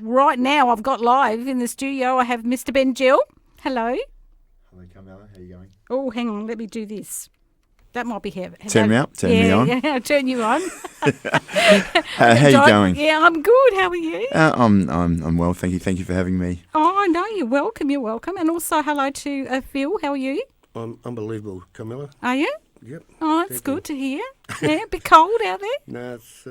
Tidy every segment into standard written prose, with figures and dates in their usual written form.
right now I've got live in the studio, I have Mr. Ben Gill. Hello. Hello, Carmela. How are you going? Oh, hang on. Let me do this. That might be here. Turn me up. Turn me on. Yeah, I'll turn you on. How you going? Yeah, I'm good. How are you? I'm well, thank you. Thank you for having me. Oh, no, you're welcome. You're welcome. And also hello to Phil. How are you? I'm unbelievable, Camilla. Are you? Yep. Oh, it's good to hear. Yeah, a bit cold out there. No, it's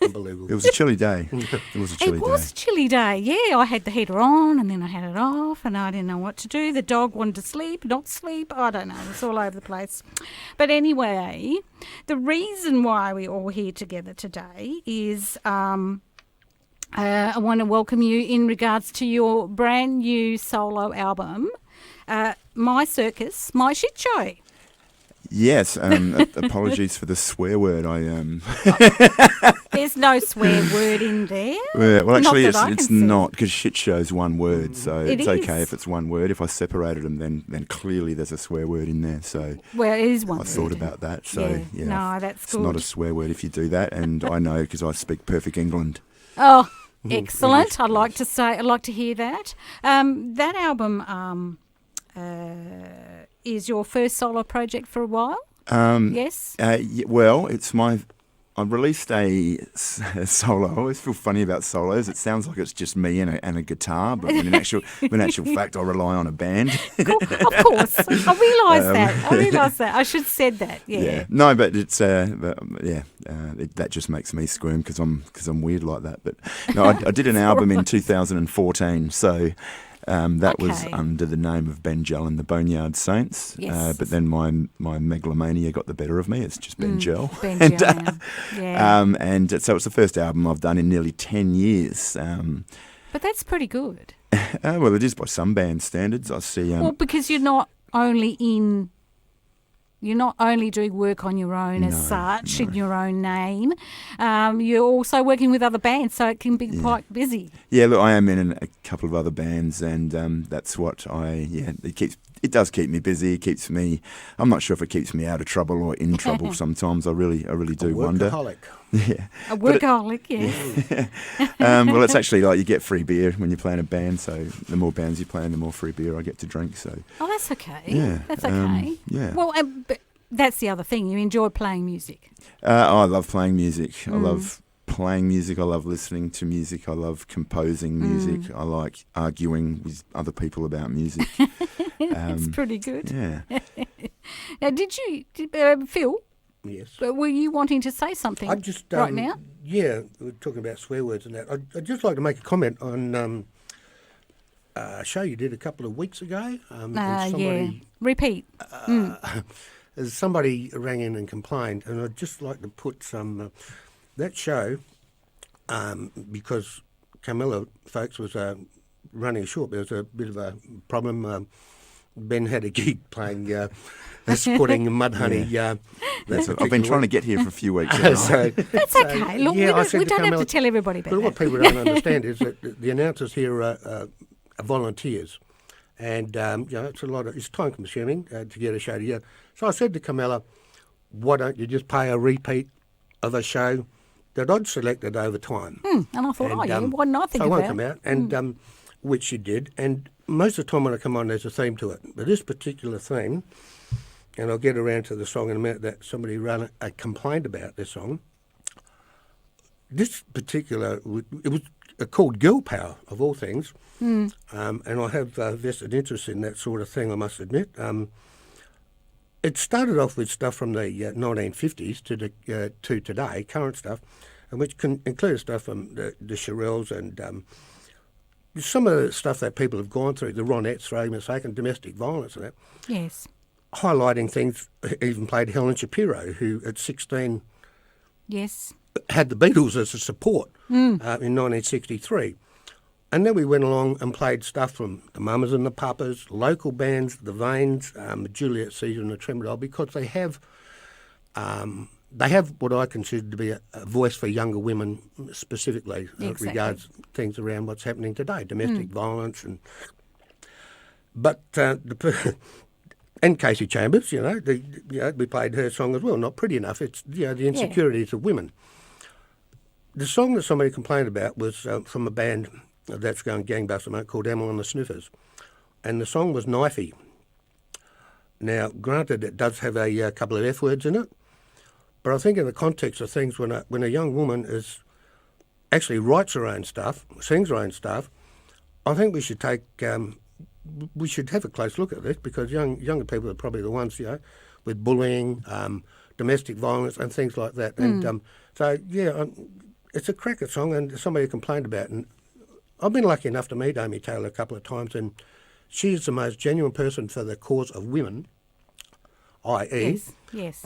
unbelievable. It was a chilly day. It was a chilly day. Yeah, I had the heater on and then I had it off and I didn't know what to do. The dog wanted to sleep, not sleep. I don't know. It's all over the place. But anyway, the reason why we're all here together today is I want to welcome you in regards to your brand new solo album, My Circus, My Shitshow. Yes, apologies for the swear word. There's no swear word in there. Well, actually, it's not, not, because shit show's one word, so it's okay is. if it's one word. If I separated them, then clearly there's a swear word in there. So well, it is one I word. thought about that. So yeah, no, that's it's good. not a swear word if you do that, and I know because I speak perfect England. Oh, excellent! I'd like to hear that. That album is your first solo project for a while. Yes. Well, it's my. I released a solo. I always feel funny about solos. It sounds like it's just me and a guitar, but in actual fact, I rely on a band. Of course, I realise that. I should have said that. Yeah. No, but it's that just makes me squirm because I'm weird like that. But no, I did an album in 2014, so. That was under the name of Ben Gell and the Boneyard Saints. Yes. But then my megalomania got the better of me. It's just Ben Gell. Ben Gell, yeah. And so it's the first album I've done in nearly 10 years. But that's pretty good. Well, it is by some band standards. I see. Well, because you're not only doing work on your own as such, in your own name, you're also working with other bands, so it can be quite busy. Yeah, look, I am in a couple of other bands, and that's what it does keep me busy. It keeps me. I'm not sure if it keeps me out of trouble or in trouble. Sometimes I really do wonder. Yeah, a workaholic, yes. Well, it's actually like you get free beer when you play in a band. So the more bands you play in, the more free beer I get to drink. So that's okay. Yeah, that's okay. Yeah. Well, but that's the other thing. You enjoy playing music. I love playing music. I love playing music. I love listening to music. I love composing music. I like arguing with other people about music. It's pretty good. Yeah. Now, Phil? Yes. Were you wanting to say something right now? Yeah, we're talking about swear words and that. I'd just like to make a comment on a show you did a couple of weeks ago. Repeat. Somebody rang in and complained, and I'd just like to put some... that show, because Camilla, folks, was running short. There was a bit of a problem. Ben had a gig playing... squatting Mudhoney. I've been trying to get here for a few weeks. That's okay. Look, we don't have to tell everybody about that. But what people don't understand is that the announcers here are volunteers, and it's time consuming to get a show together. So I said to Camilla, "Why don't you just pay a repeat of a show that I'd selected over time?" And I thought, why didn't I think so of that? I won't come out, and which she did. And most of the time when I come on, there's a theme to it. But this particular theme. And I'll get around to the song in a minute that somebody complained about this song. This particular, it was called Girl Power, of all things. And I have vested interest in that sort of thing, I must admit. It started off with stuff from the 1950s to today, current stuff, and which can include stuff from the Shirelles and some of the stuff that people have gone through, the Ronettes, for argument's sake, and domestic violence and that. Yes. Highlighting things, even played Helen Shapiro, who at 16 had the Beatles as a support in 1963. And then we went along and played stuff from the Mamas and the Papas, local bands, the Vanes, Juliet Caesar and the Tremodol, because they have what I consider to be a voice for younger women specifically regards things around what's happening today, domestic violence. But and Casey Chambers, we played her song as well, Not Pretty Enough. It's, the insecurities of women. The song that somebody complained about was from a band that's going gangbusters, mate, called Emma and the Sniffers. And the song was knifey. Now, granted, it does have a couple of F words in it, but I think in the context of things, when a young woman actually writes her own stuff, sings her own stuff, I think we should we should have a close look at this, because younger people are probably the ones, with bullying, domestic violence and things like that. And it's a cracker song, and somebody complained about it. And I've been lucky enough to meet Amy Taylor a couple of times, and she is the most genuine person for the cause of women, i.e. Yes.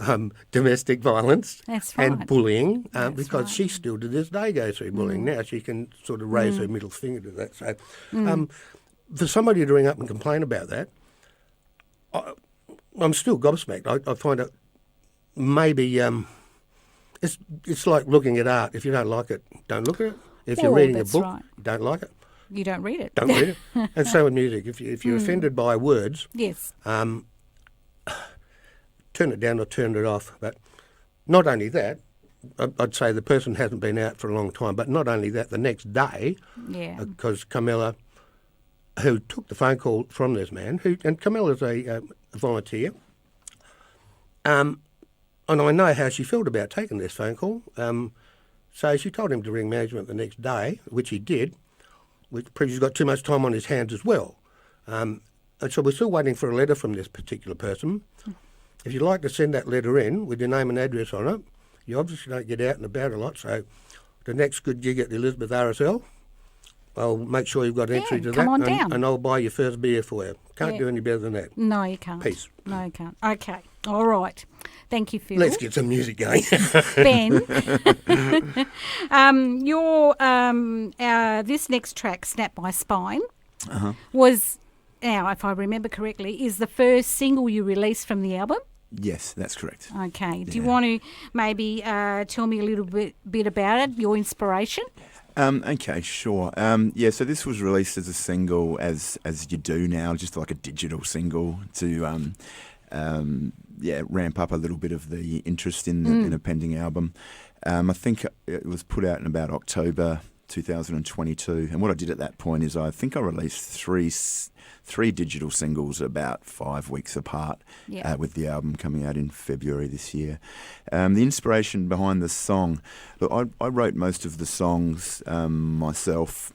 Domestic violence. That's right. And bullying, That's because right. she still to this day goes through bullying. Now she can sort of raise her middle finger to that. So for somebody to ring up and complain about that, I'm still gobsmacked. I find it maybe it's like looking at art. If you don't like it, don't look at it. If you're reading a book, don't like it. You don't read it. Don't read it. And so with music. If you're offended by words, Yes. turn it down or turn it off. But not only that, I'd say the person hasn't been out for a long time, but not only that, the next day, because Carmela, who took the phone call from this man, and Carmela's a volunteer, and I know how she felt about taking this phone call, so she told him to ring management the next day, which he did, which proves he's got too much time on his hands as well. And so we're still waiting for a letter from this particular person. If you'd like to send that letter in with your name and address on it, you obviously don't get out and about a lot, so the next good gig at the Elizabeth RSL, I'll make sure you've got entry to come that, on down. and I'll buy your first beer for you. Can't do any better than that. No, you can't. Peace. No, you can't. Okay. All right. Thank you, Phil. Let's get some music going. Ben, this next track, Snap My Spine, was, now, if I remember correctly, is the first single you released from the album? Yes, that's correct. Okay. Do you want to maybe tell me a little bit about it, your inspiration? Okay, sure. So this was released as a single, as you do now, just like a digital single to ramp up a little bit of the interest in a pending album. I think it was put out in about October 2022, and what I did at that point is I think I released three digital singles about 5 weeks apart, with the album coming out in February this year. The inspiration behind the song, look, I wrote most of the songs myself,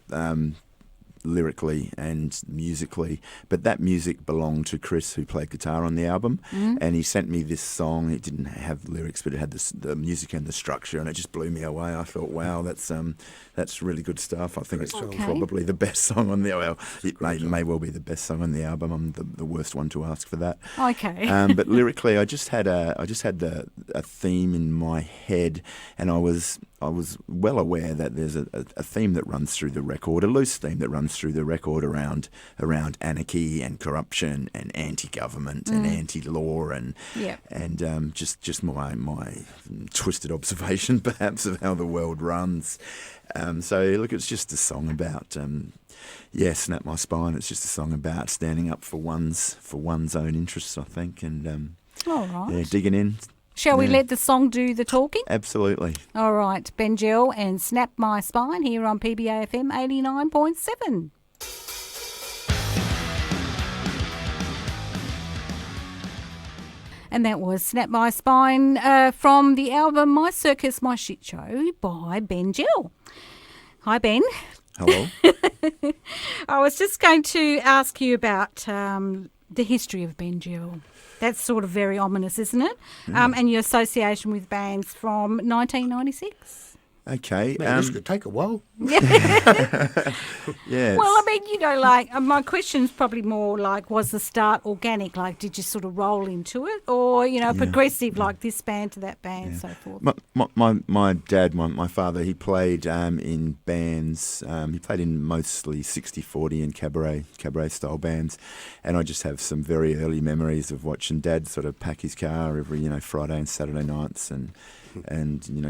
lyrically and musically, but that music belonged to Chris, who played guitar on the album, and he sent me this song. It didn't have lyrics, but it had the music and the structure, and it just blew me away. I thought, wow, that's really good stuff. I think it's probably the best song on the album. It may well be the best song on the album. I'm the worst one to ask for that. Okay. But lyrically, I just had a theme in my head, and I was well aware that there's a theme that runs through the record, a loose theme that runs through the record around anarchy and corruption and anti-government and anti-law and just my twisted observation perhaps of how the world runs. So look, it's just a song about Snap My Spine. It's just a song about standing up for one's own interests, I think, and all right. digging in. Shall we let the song do the talking? Absolutely. All right, Ben Gill and Snap My Spine here on PBAFM 89.7. And that was Snap My Spine from the album My Circus, My Shitshow by Ben Gill. Hi, Ben. Hello. I was just going to ask you about the history of Ben Gill. That's sort of very ominous, isn't it? And your association with bands from 1996. Okay. Man, this could take a while. Yeah. Well, I mean, my question's probably more like, was the start organic? Like, did you sort of roll into it? Or, progressive, like this band to that band and so forth? My dad, my father, he played in bands. He played in mostly 60-40 and cabaret-style bands. And I just have some very early memories of watching Dad sort of pack his car every, Friday and Saturday nights and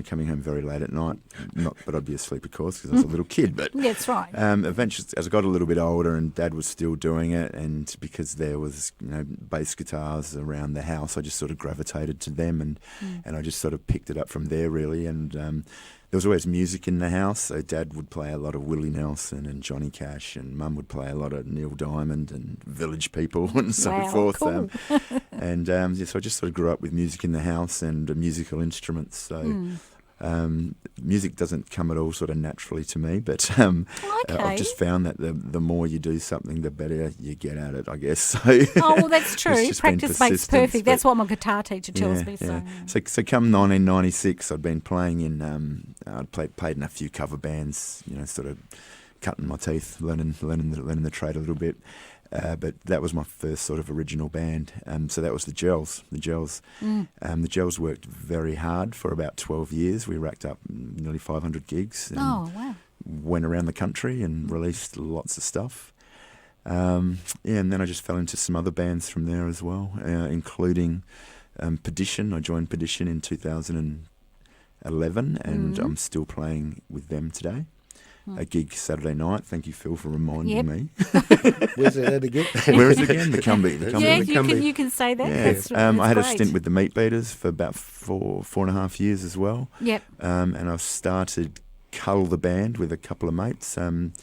coming home very late at night. Not, but I'd be asleep, of course, because I was a little kid. But that's right. Eventually, as I got a little bit older, and Dad was still doing it, and because there was bass guitars around the house, I just sort of gravitated to them, and I just sort of picked it up from there, really. And was always music in the house. So Dad would play a lot of Willie Nelson and Johnny Cash, and Mum would play a lot of Neil Diamond and Village People and so forth. Cool. So I just sort of grew up with music in the house and musical instruments. So music doesn't come at all sort of naturally to me, but I've just found that the more you do something, the better you get at it, I guess. So, well, that's true. Practice makes perfect. That's what my guitar teacher tells me. Yeah. So come 1996, I'd been playing in, I'd played in a few cover bands, sort of cutting my teeth, learning the trade a little bit. But that was my first sort of original band. So that was the Gels. The Gels worked very hard for about 12 years. We racked up nearly 500 gigs. And wow. Went around the country and released lots of stuff. And then I just fell into some other bands from there as well, including Perdition. I joined Perdition in 2011, and I'm still playing with them today. A gig Saturday night. Thank you, Phil, for reminding me. Where's that again? Where is it again? The Cumby. Yeah, you can say that. Yeah. That's I had great. a stint with the Meat Beaters for about 4.5 years as well. Yep. And I've started Cull the band with a couple of mates in,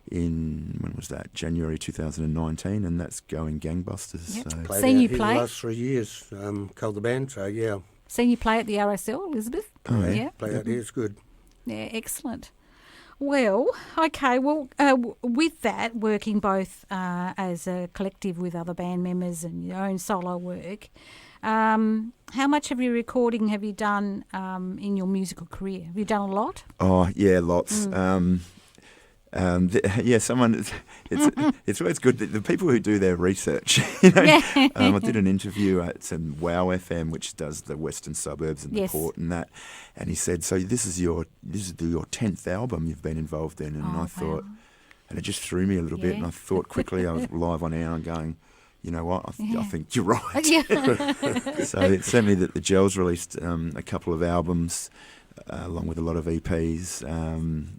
when was that? January 2019, and that's going gangbusters. Yep. So. Seen you play? The last 3 years, Cull the band, so yeah. Seen you play at the RSL, Elizabeth? Oh, yeah. Play out here, it's good. Yeah, excellent. Well, okay. Well, with that, working both as a collective with other band members and your own solo work, how much of your recording have you done in your musical career? Have you done a lot? Oh, yeah, lots. It's always good that the people who do their research. I did an interview at Wow FM, which does the western suburbs and the port and that, and he said, "So this is your 10th album you've been involved in," and I thought, and it just threw me a little bit, and I thought quickly, I was live on air and going, you know what, I think you're right. So it's certainly that the Gels released a couple of albums. Along with a lot of EPs.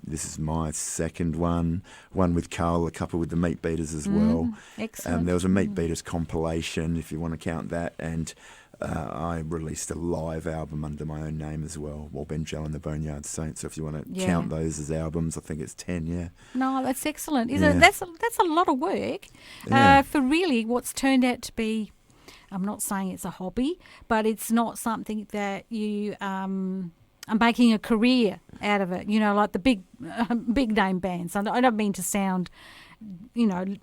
This is my second one with Carl, a couple with the Meat Beaters as well. Excellent. There was a Meat Beaters compilation, if you want to count that, and I released a live album under my own name as well, Ben Jell and the Boneyard Saints. So if you want to count those as albums, I think it's 10, yeah. No, that's excellent. That's a lot of work for really what's turned out to be, I'm not saying it's a hobby, but it's not something that you... I'm making a career out of it, like the big name bands. I don't mean to sound,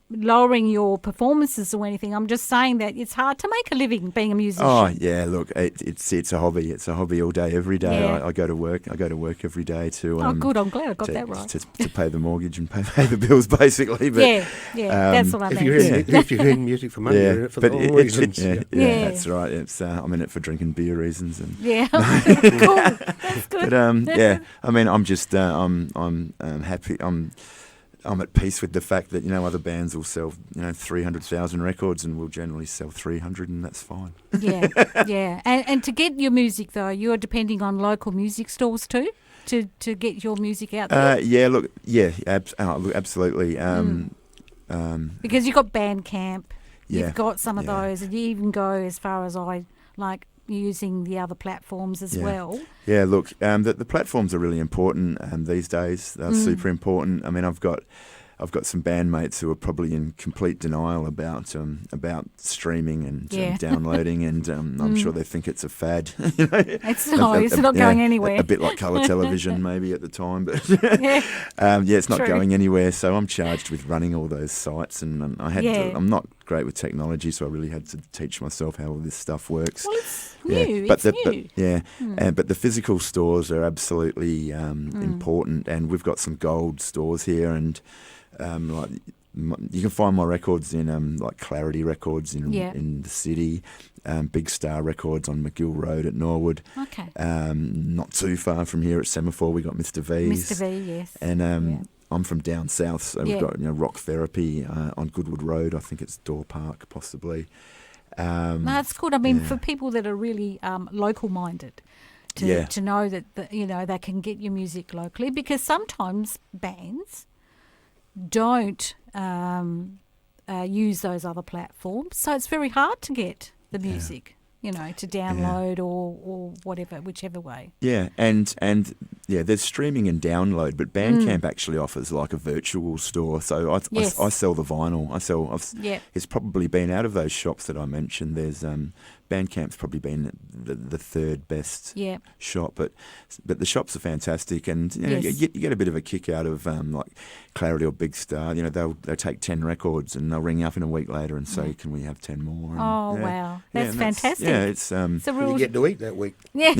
lowering your performances or anything. I'm just saying that it's hard to make a living being a musician. Oh yeah, look, it's a hobby. It's a hobby all day, every day. Yeah. I go to work. I go to work every day to. Good. I'm glad I got that right. To pay the mortgage and pay the bills, basically. But, that's what I mean. If you're in music for money, you're in it for the wrong reasons. That's right. It's I'm in it for drinking beer reasons. And cool. That's good. But I'm just I'm happy. I'm at peace with the fact that other bands will sell 300,000 records, and we'll generally sell 300, and that's fine. Yeah. And to get your music though, you're depending on local music stores too to get your music out there. Absolutely. Because you've got Bandcamp, you've got some of those, and you even go as far as I like using the other platforms as well. Yeah, look, the platforms are really important these days. They're super important. I mean, I've got some bandmates who are probably in complete denial about streaming and downloading, and I'm sure they think it's a fad. It's not going anywhere. A bit like colour television maybe at the time, but it's not going anywhere. So I'm charged with running all those sites, and I had to. I'm not great with technology, so I really had to teach myself how all this stuff works. Well, it's new. But the physical stores are absolutely important, and we've got some gold stores here, and you can find my records in like Clarity Records in the city, Big Star Records on McGill Road at Norwood. Okay. Not too far from here at Semaphore, we got Mr. V's. Mr. V, yes. And I'm from down south, so we've got Rock Therapy on Goodwood Road. I think it's Door Park, possibly. No, that's good. I mean, for people that are really local minded, to know that they can get your music locally, because sometimes bands don't use those other platforms, so it's very hard to get the music. To download or whatever, whichever way. Yeah, and Yeah, there's streaming and download, but Bandcamp actually offers like a virtual store. So I sell the vinyl. It's probably been out of those shops that I mentioned. There's Bandcamp's probably been the third best shop, but the shops are fantastic, and you get a bit of a kick out of like Clarity or Big Star. They'll take 10 records and they'll ring you up in a week later and say, "Can we have 10 more?" And, wow, that's fantastic. It's you get to eat that week. Yeah.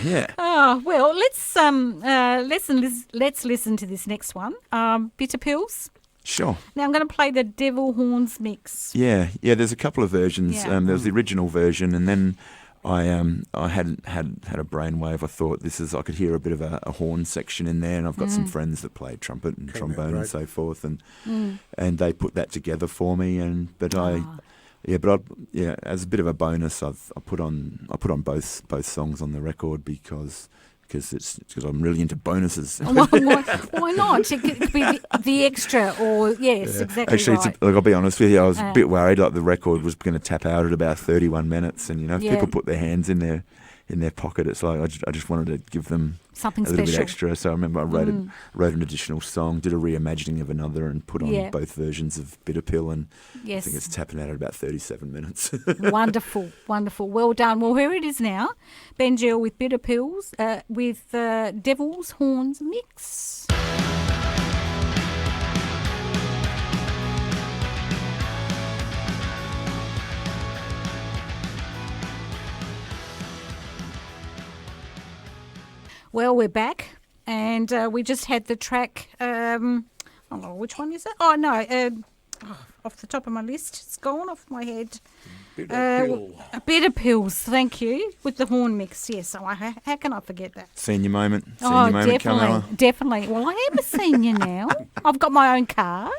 yeah. Oh well, let's listen to this next one. Bitter Pills. Sure. Now I'm going to play the Devil Horns mix. Yeah. There's a couple of versions. Yeah. There was the original version, and then I had a brainwave. I thought I could hear a bit of a horn section in there, and I've got some friends that play trumpet and trombone and so forth, and they put that together for me. As a bit of a bonus, I put on both songs on the record because I'm really into bonuses. Why not? It could be the extra, or exactly. Actually, right. I'll be honest with you, I was a bit worried. Like the record was going to tap out at about 31 minutes, and if people put their hands in their pocket, it's like I just wanted to give them something a little special. bit extra. So I remember I wrote an additional song, did a reimagining of another, and put on both versions of Bitter Pill, and I think it's tapping out at about 37 minutes. Wonderful. Well done. Well, here it is now. Ben Gill with Bitter Pills with Devil's Horns mix. Well, we're back, and we just had the track. Which one is it? Oh no, off the top of my list, it's gone off my head. Bitter Pills, thank you, with the horn mix. Yes, how can I forget that? Senior moment, definitely, Carmela. definitely. Well, I am a senior now. I've got my own card.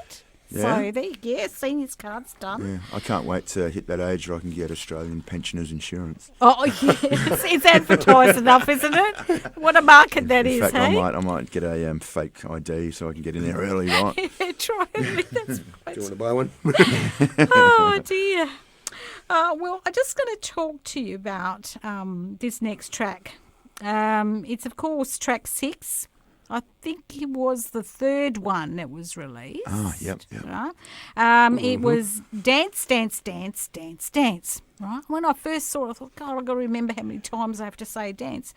Yeah? So there you go, senior's card's done. Yeah, I can't wait to hit that age where I can get Australian pensioners insurance. Oh yes, it's advertised enough, isn't it? What a market that is, In fact, hey? I might get a fake ID so I can get in there early, right? Try it. That's Do you want to buy one? Oh dear. Well, I'm just going to talk to you about this next track. It's of course track 6. I think it was the third one that was released. Oh, yep. Right? It was Dance, Dance, Dance, Dance, Dance. Right? When I first saw it, I thought, God, I've got to remember how many times I have to say dance.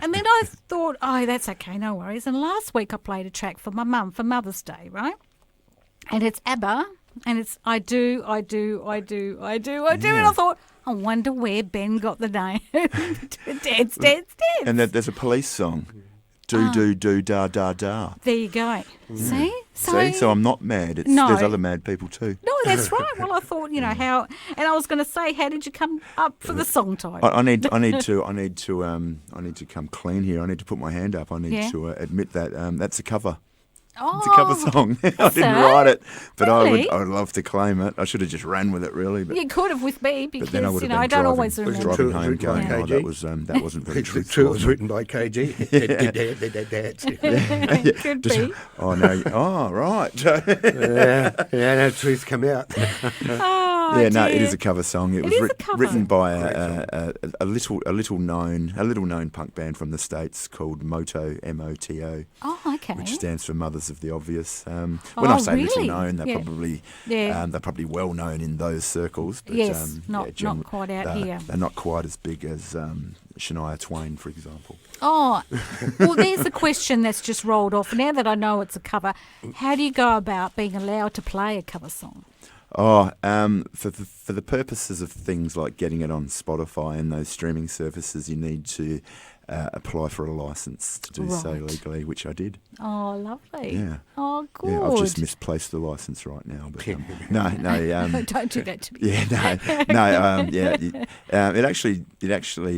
And then I thought, oh, that's okay, no worries. And last week I played a track for my mum for Mother's Day, right? And it's ABBA, and it's I do. And I thought, I wonder where Ben got the name. Dance, Dance, Dance. And there's a Police song. Do, da, da, da. There you go. See? So I'm not mad. No. There's other mad people too. No, that's right. Well, I thought, how, and I was going to say, how did you come up for the song title? I need to come clean here. I need to put my hand up. I need to admit that that's a cover. Oh, it's a cover song. I didn't write it, but really? I would love to claim it. I should have just ran with it, really. But you could have with me because then I would have been I don't always driving remember. home going, by oh, that wasn't very It truthful. was written by KG. Could be. Oh no! Oh right. No truth come out. Oh, Yeah, no, dear. it is a cover song. It was is a cover. written by a little known punk band from the States called Moto, MOTO. Oh, okay. Which stands for Mothers of the Obvious. When I say little really? known, they're Yeah. probably well known in those circles. But, Yes, not quite out here. They're not quite as big as Shania Twain, for example. Oh, well, there's a question that's just rolled off. Now that I know it's a cover, how do you go about being allowed to play a cover song? Oh, for the purposes of things like getting it on Spotify and those streaming services, you need to apply for a license to do so legally, which I did. Oh, lovely. Yeah. Oh, good. Yeah, I've just misplaced the license right now, but no. Don't do that to me. It actually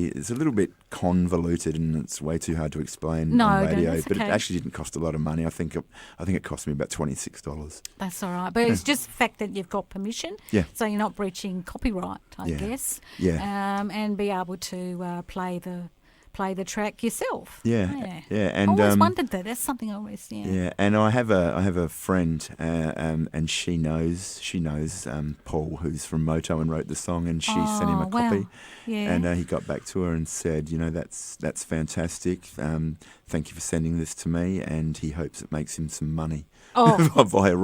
it's a little bit convoluted and it's way too hard to explain on radio. That's but okay. it actually didn't cost a lot of money. I think it cost me about $26. That's all right. But it's just the fact that you've got permission. Yeah. So you're not breaching copyright, I guess. Yeah. And be able to play play the track yourself. Yeah. I And always wondered that. That's something I always. Yeah, and I have a friend, and she knows Paul, who's from Moto and wrote the song, and she sent him a copy. Wow. Yeah. And he got back to her and said, that's fantastic. Thank you for sending this to me, and he hopes it makes him some money. Via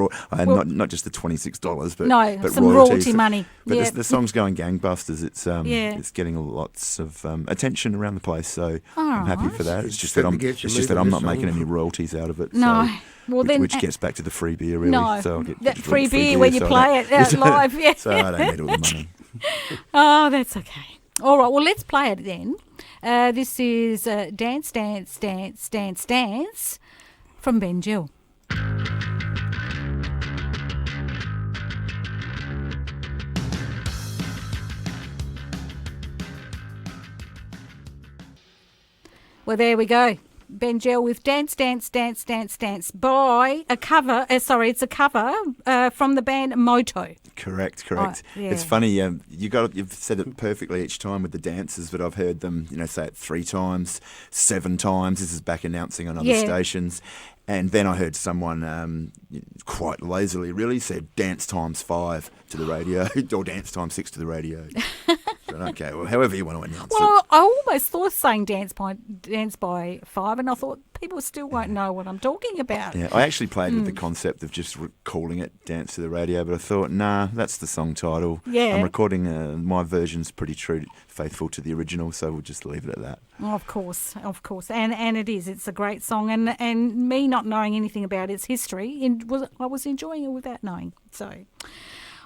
not just the $26, but some royalties. royalty money. But the song's going gangbusters. It's getting lots of attention around the place, so I'm happy for that. It's just that I'm not making any royalties out of it. No. So, which gets back to the free beer, really. No, so I'll get that free beer when you play it out live. Yeah. So I don't need all the money. Oh, that's okay. All right, well, let's play it then. This is Dance, Dance, Dance, Dance, Dance from Ben Gill. Well, there we go. Ben Gill with Dance, Dance, Dance, Dance, Dance by a cover. It's a cover from the band Moto. Correct. Right, yeah. It's funny. You've said it perfectly each time with the dances, but I've heard them, say it 3 times, 7 times. This is back announcing on other stations. And then I heard someone quite lazily really said dance times 5 to the radio or dance times 6 to the radio. So, okay, well, however you want to announce it. Well, I almost thought saying dance by 5, and I thought people still won't know what I'm talking about. Yeah, I actually played with the concept of just calling it Dance to the Radio, but I thought, nah, that's the song title. Yeah. I'm recording, my version's pretty faithful to the original, so we'll just leave it at that. Of course. And it is. It's a great song, and me not knowing anything about its history, I was enjoying it without knowing. So,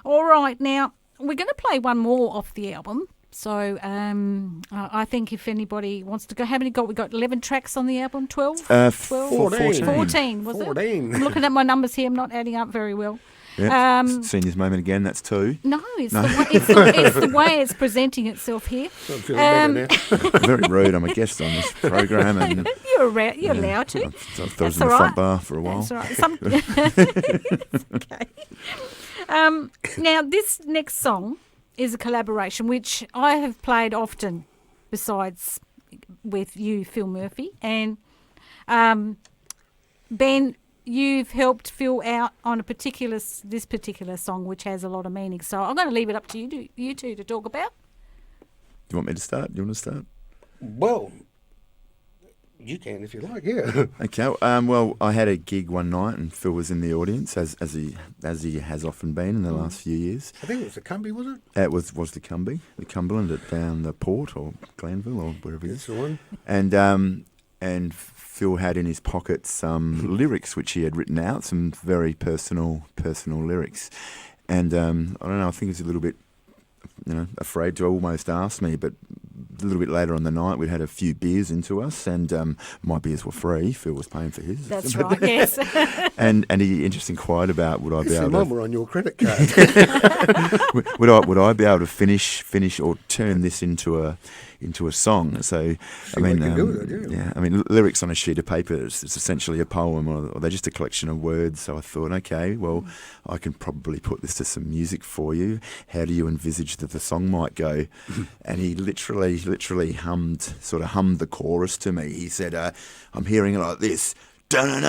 all right, now, we're going to play one more off the album. So I think if anybody wants to go, how many got? We got 11 tracks on the album, 12? 14. 14, was 14. I'm looking at my numbers here. I'm not adding up very well. Yep. Senior's moment again, that's 2. No, it's the way it's presenting itself here. I'm feeling better now. Very rude. I'm a guest on this program. And, you're allowed to. I thought I was in the front bar for a while. That's all right. Okay. Now, this next song is a collaboration which I have played often besides with you, Phil Murphy. And Ben, you've helped Phil out on this particular song, which has a lot of meaning. So I'm going to leave it up to you two to talk about. Do you want me to start? Do you want to start? Well, you can if you like, yeah. Okay. Well, I had a gig one night, and Phil was in the audience, as he has often been in the last few years. I think it was the Cumbie, was it? It was the Cumberland at down the Port or Glanville or wherever it is. That's the one. And Phil had in his pocket some lyrics which he had written out, some very personal lyrics, and I don't know. I think he was a little bit, afraid to almost ask me, but a little bit later on the night, we'd had a few beers into us, and my beers were free. Phil was paying for his. That's right, yes. and he just inquired about would I be able to... Mine were on your credit card. would I be able to finish or turn this into a song? So, lyrics on a sheet of paper, it's essentially a poem, or they're just a collection of words. So I thought, okay, well, I can probably put this to some music for you. How do you envisage that the song might go? And he literally hummed the chorus to me. He said, I'm hearing it like this. And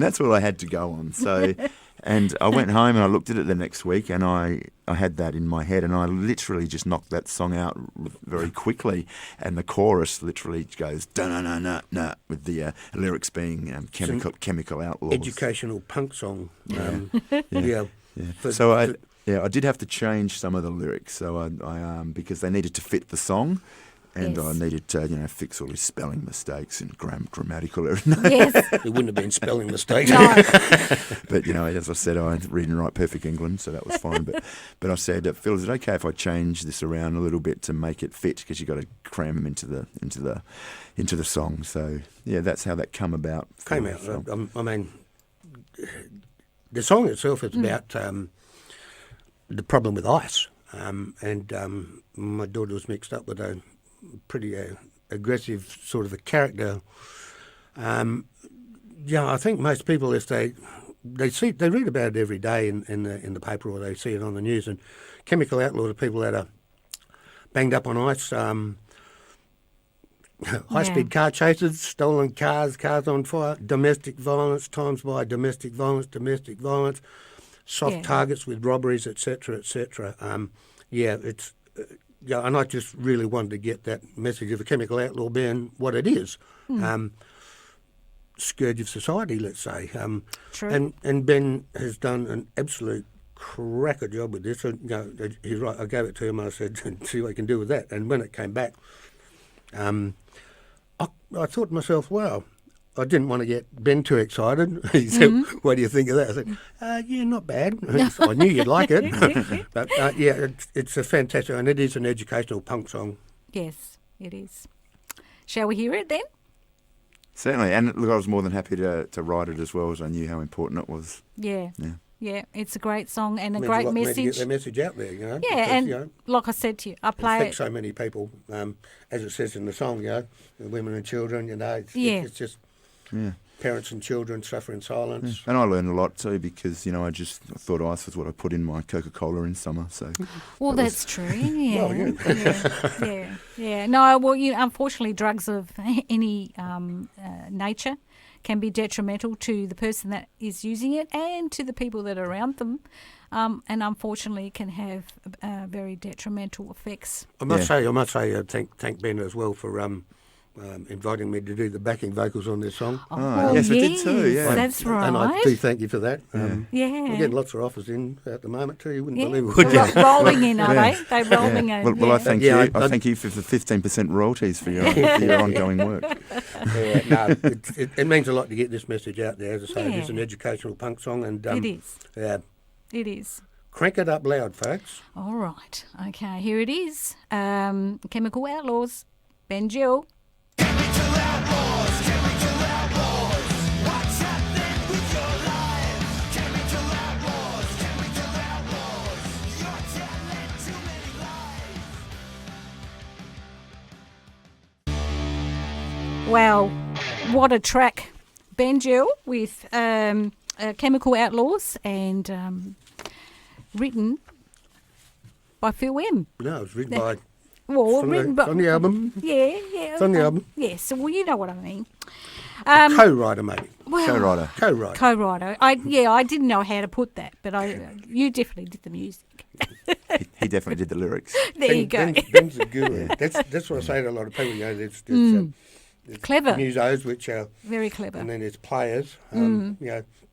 that's all I had to go on. So, and I went home and I looked at it the next week, and I had that in my head, and I literally just knocked that song out very quickly. And the chorus literally goes with the lyrics being chemical outlaws. Educational punk song. Yeah. So I did have to change some of the lyrics. So I because they needed to fit the song. And yes. I needed to, fix all his spelling mistakes and grammatical errors. Yes. It wouldn't have been spelling mistakes. No. But, as I said, I read and write perfect England, so that was fine. But I said, Phil, is it okay if I change this around a little bit to make it fit? Because you've got to cram them into the song. So, yeah, that's how that came about. The song itself is about the problem with ice. And my daughter was mixed up with a pretty aggressive sort of a character. I think most people, if they read about it every day in the paper, or they see it on the news, and chemical outlaws are people that are banged up on ice, high-speed car chases, stolen cars on fire, domestic violence, times by domestic violence, soft targets with robberies, etc., etc. It's and I just really wanted to get that message of a chemical outlaw being what it is. Scourge of society, let's say. True. And Ben has done an absolute cracker job with this. He's right. I gave it to him and I said, see what you can do with that. And when it came back, I thought to myself, wow, I didn't want to get Ben too excited. He said, what do you think of that? I said, yeah, not bad. I knew you'd like it. But it's a fantastic, and it is an educational punk song. Yes, it is. Shall we hear it then? Certainly, and look, I was more than happy to write it as well, as I knew how important it was. Yeah, it's a great song and a Means great a lot to message. get the message out there, Yeah, because, and like I said to you, I play affects it. so many people, as it says in the song, women and children, it's just parents and children suffer in silence. And I learned a lot too because, I just thought ice was what I put in my Coca-Cola in summer. So, well, that's true. Yeah. Well, yeah. No, well, unfortunately, drugs of any nature can be detrimental to the person that is using it and to the people that are around them, and unfortunately can have very detrimental effects. I must say, thank Ben as well for inviting me to do the backing vocals on this song. Yes, we did too. Yeah, that's right. And I do thank you for that. We're Yeah. getting lots of offers in at the moment too. You wouldn't Yeah. believe it, would you? Rolling in, are they? They're rolling in. Well, I thank Yeah, you. I thank you for the 15% royalties for your ongoing work. It means a lot to get this message out there. As I say, Yeah. it's an educational punk song, and It is. Yeah, It is. crank it up loud, folks. All right. Okay, here it is. Chemical Outlaws, Ben Gill. Well, what a track. Ben Gill with Chemical Outlaws and written by Phil M. No, it was written by... Well, From written the- by... on the album. Yeah. It's on the album. Yes, well, you know what I mean. Co-writer, maybe. Well, Co-writer. Co-writer. Co-writer. I didn't know how to put that, but you definitely did the music. He definitely did the lyrics. There you go. Ben's a guru. That's what I say to a lot of people. There's Clever. musos, which are... Very clever. And then there's players.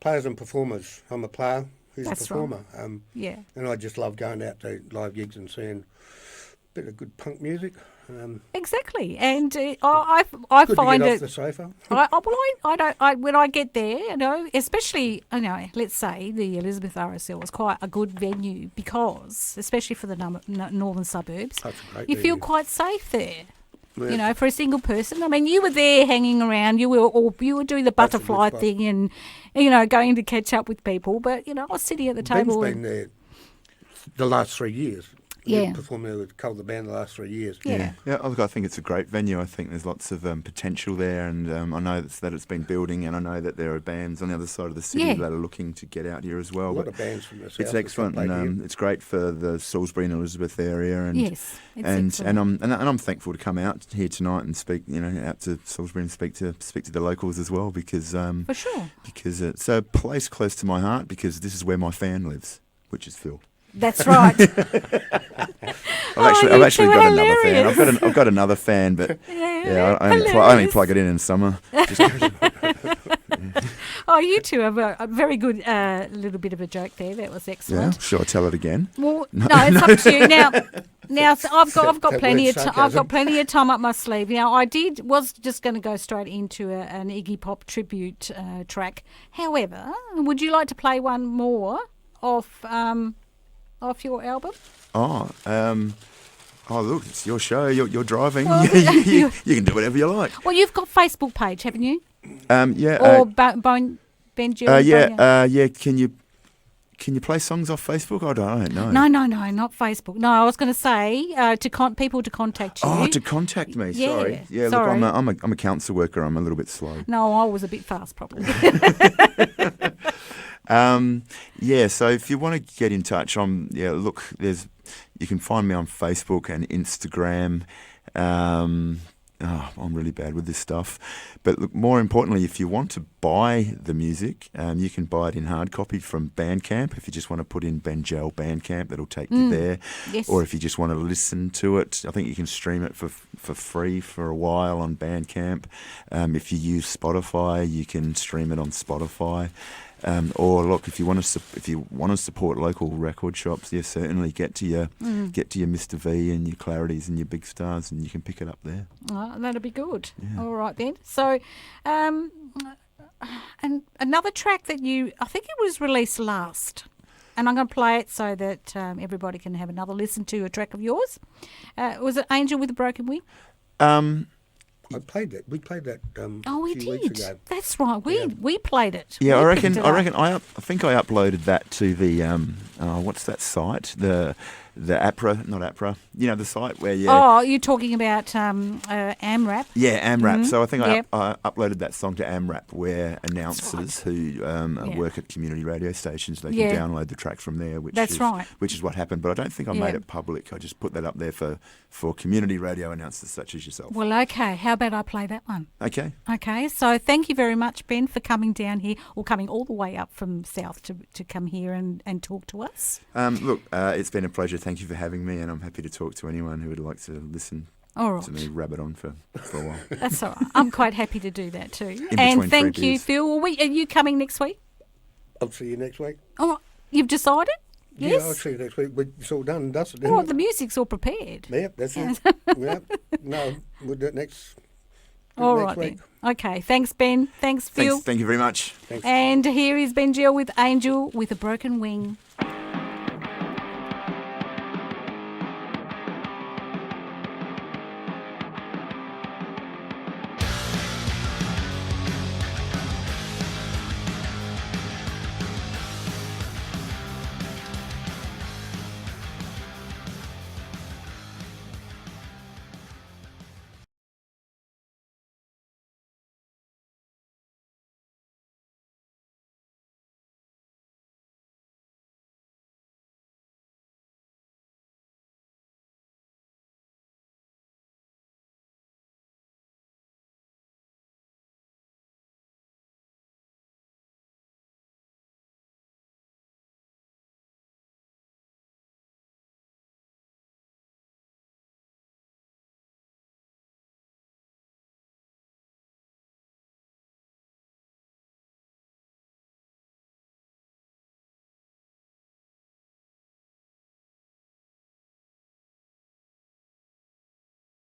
Players and performers. I'm a player who's That's a performer. Yeah. And I just love going out to live gigs and seeing a bit of good punk music. Exactly, and I Good find to get it. off the sofa. I don't. When I get there, especially, let's say the Elizabeth RSL was quite a good venue because, especially for the northern suburbs, That's a great you feel venue. quite safe there. Yeah. For a single person. I mean, you were there hanging around. You were doing the That's a good butterfly spot. thing, and going to catch up with people. But I was sitting at the Ben's table. been there the last 3 years. Yeah. He's performed there with Cole the Band the last 3 years. Yeah. Look, I think it's a great venue. I think there's lots of potential there, and I know that it's been building, and I know that there are bands on the other side of the city Yeah. that are looking to get out here as well. A lot But of bands from the south. it's that excellent, played and here. it's great for the Salisbury and Elizabeth area. And Yes, it's and excellent. I'm thankful to come out here tonight and speak, out to Salisbury and speak to the locals as well, because For sure. because it's a place close to my heart, because this is where my fan lives, which is Phil. That's right. I've you actually two got are another fan. hilarious. I've got another fan, but I only hilarious. plug it in summer. Oh, you two have a very good little bit of a joke there. That was Yeah, excellent. sure. I tell it again. Well, no, it's up to you now. So I've got That plenty word of I've sarcasm. got plenty of time up my sleeve. Now, was just going to go straight into an Iggy Pop tribute track. However, would you like to play one more off your album? Look, it's your show. You're driving. Well, you can do whatever you like. Well, you've got Facebook page, haven't you? Yeah. Or Ben Gill? Yeah. Can you play songs off Facebook? I don't know. No, not Facebook. No, I was going to say people to contact you. Oh, to contact me. Yeah, Sorry. Yeah. sorry. Look, I'm a council worker. I'm a little bit slow. No, I was a bit fast, probably. Yeah, so if you want to get in touch, you can find me on Facebook and Instagram. I'm really bad with this stuff. But look, more importantly, if you want to buy the music, you can buy it in hard copy from Bandcamp. If you just want to put in Benjel Bandcamp, that'll take you there. Yes. Or if you just want to listen to it, I think you can stream it for free for a while on Bandcamp. If you use Spotify, you can stream it on Spotify. Or look, if you want to support local record shops, certainly get to your Mr. V and your Clarities and your Big Stars, and you can pick it up there. Oh, that'll be good. Yeah. All right then. So, and another track that I think it was released last, and I'm going to play it so that everybody can have another listen to a track of yours. Was it Angel with a Broken Wing? I played that. We played that we a few weeks ago. That's right. We played it. Yeah, We I picked reckon. it I up. reckon. I think I uploaded that to the what's that site? The APRA, not APRA. You know, the site where you. Oh, you're talking about AMRAP. Yeah, AMRAP. Mhm. So I think Yep. I uploaded that song to AMRAP, where announcers who work at community radio stations, they can download the track from there. Which That's is, right. Which is what happened. But I don't think I made it public. I just put that up there for community radio announcers such as yourself. Well, okay. How about I play that one? Okay. Okay. So thank you very much, Ben, for coming down here, or coming all the way up from south to come here and talk to us. Look, it's been a pleasure. Thank you for having me, and I'm happy to talk to anyone who would like to listen All right. to me rabbit on for a while. That's all right. I'm quite happy to do that too. In And between thank free you, beers. Phil. Are you coming next week? I'll see you next week. Oh, you've decided? Yeah, Yes. I'll see you next week. It's all done and dusted, Oh, isn't the music's all prepared. it? Yep, that's it. Yep. No, we'll do it next All next right week. then. Okay. Thanks, Ben. Thanks, Phil. Thank you very much. Thanks. And here is Benjel with Angel with a Broken Wing.